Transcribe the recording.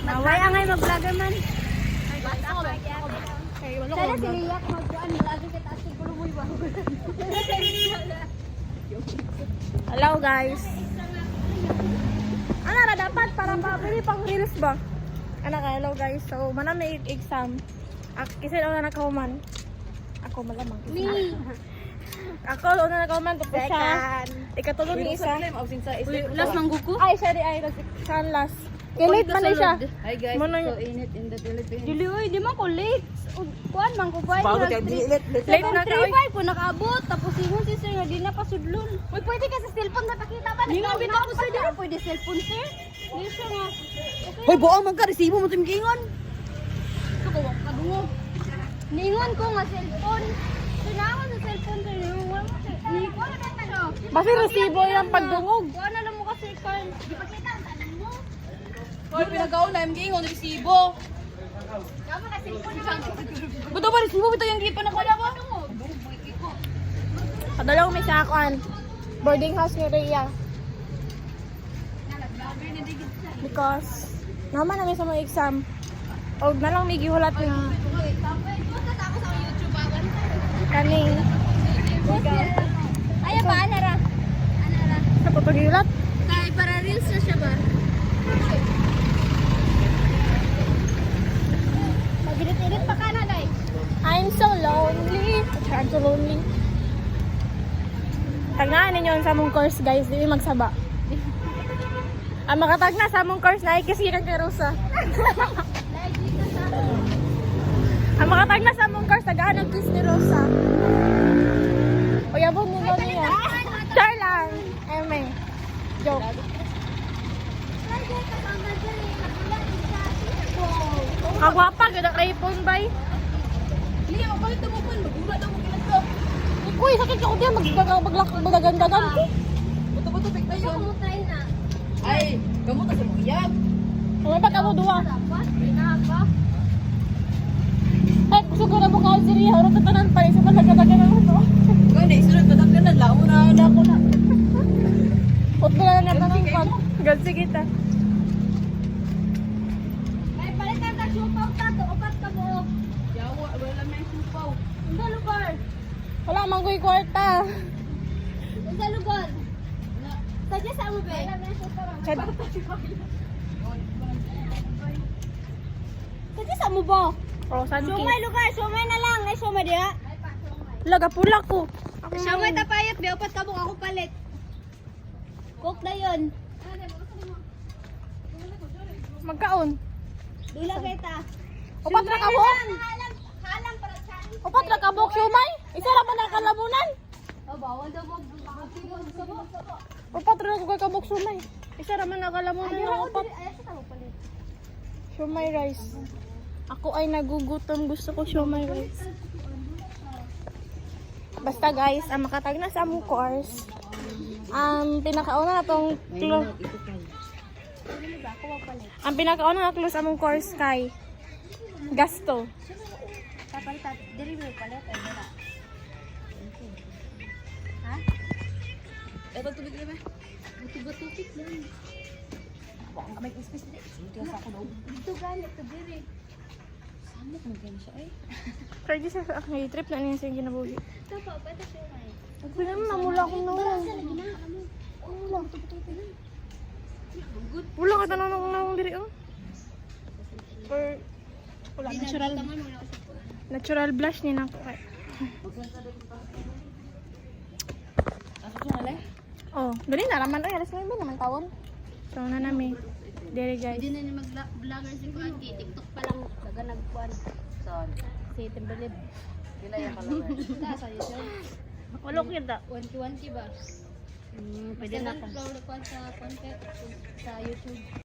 Naway angay mag-vlogger man. Sana si Liyak magkuhan, lagi kita at siguro mo iba. Hello guys. Ano na dapat para pabili pang reels ba? Ano ka, hello guys. So, manami exam. Kasi na nakahuman. Ako malamang. Me. Ako una nakahuman tapos siya. Ikatulog ni isa. Last mangguko. Ay, siya di ay siya last. Late man na siya. Hi guys, Manang- so init in the Philippines. Dili oy, di man ko late. Kuan man ko kuan. Bago kaya dilit. Late na ka. 7:35 po nakaabot tapos ingon si sir nga di na pasudlon. Uy, pwede ka sa cellphone mapakita ba? Di nga bitaw ko sir, di na pwede cellphone sir. Di siya nga. Hoy, buang magka-resibo mo tingkingon. Ito ko kadungog. Ningon ko nga cellphone. Sinangon sa cellphone sir. Ningon mo sir. Ningon na siya. Basi resibo yung pagdungog. Kuan na lang mo kasi Carl. Di pa kita ang tanan mo. Hoy, pinagaon na tingkingon resibo. Kamo na cellphone siya. Buto ba resibo bito yung gipa na kuha ba? Padalaw may sa akuan. Boarding house ni Rhea. Because naman namin sa mga exam. O na lang may gihulat nga kaning Ay ba anara? Anara. sa papagihulat. Kay para reels na siya ba? Pag-edit pa ka na dai. I'm so lonely. I'm so lonely. Tagnaan ninyo sa mong course guys, di magsaba. Ang makatag na sa mong course na kasi kay Rosa. Ang makatag na sa mong course, tagaan ang kiss ni Rosa. O yabon mo na niya. Char lang. Eme. Joke. Kagwapa, ganda raypon bay. Liya, bakit mo pun magulat ako kinadto. Uy, sakit ako diyan, magdagandagan ko. Buto-buto pigta Gusto yun. mo try na. Ay, gamot sa buyag. May pagkamo duwa. Dapat, pinaka. Ay, gusto ko na mo kahit siriya. Harap na tanan pa rin. Sa malagadagan ng ito. Kaya na isunod matanggan na lao na ako na. Put mo na naman ng pag. Gansi kita. Ay, palitan ka supaw tato. Upat ka mo. Yawa, wala may supaw. Unsa lugar? Wala manggoy kwarta. Unsa lugar? Sadya sa mo, be? Sadya sa mo ba? Oh, sanki. Sumay lugar, sumay na lang. Ay, sumay diha. Laga pula ko. Sumay tapayot, be. Upat ka mo ako palit. Cook na yun. Magkaon. Dula kita. Upat ra ka buok. Halang para sa Upat ra ka buok siumay. Isa ra man ang kalamunan. Oh, bawal daw mo. Sabo. Upat ra ka buok siumay. Isa ra man ang kalamunan ng upat. Ay, sa tao palit. Siumay rice. Ako ay nagugutom. Gusto ko siumay rice. Basta guys, ang makatag na sa among course. Pinakauna na tong ang pinakauna na close among course kay gasto. Tapalitan. Diri mo palit. Ay, dira. Ha? Ito tubig na ba? Buti-buti lang. Baka may kispis na. Ito sa ako daw. Dito galit to diri. Samok mo ganyan siya eh. Kaya di sa akong trip na niya sa ginabuhi. Ito pa, pwede siya na eh. Pwede mo namula akong nawala. Wala. Wala ka tanong nang diri oh. Or wala natural natural blush ni nako kay. Ako siya nalay? Oh, dali na raman ay alas 9 naman tawon. So na nami. Diri guys. Hindi na ni mag-vlogger si Kuan. TikTok pa lang. Daga nagkuan. Saan? Si Timberlib. Kila yung followers. Sa YouTube. Wala ko kita. 1K ba? Pwede na ako. Upload ko sa content sa YouTube.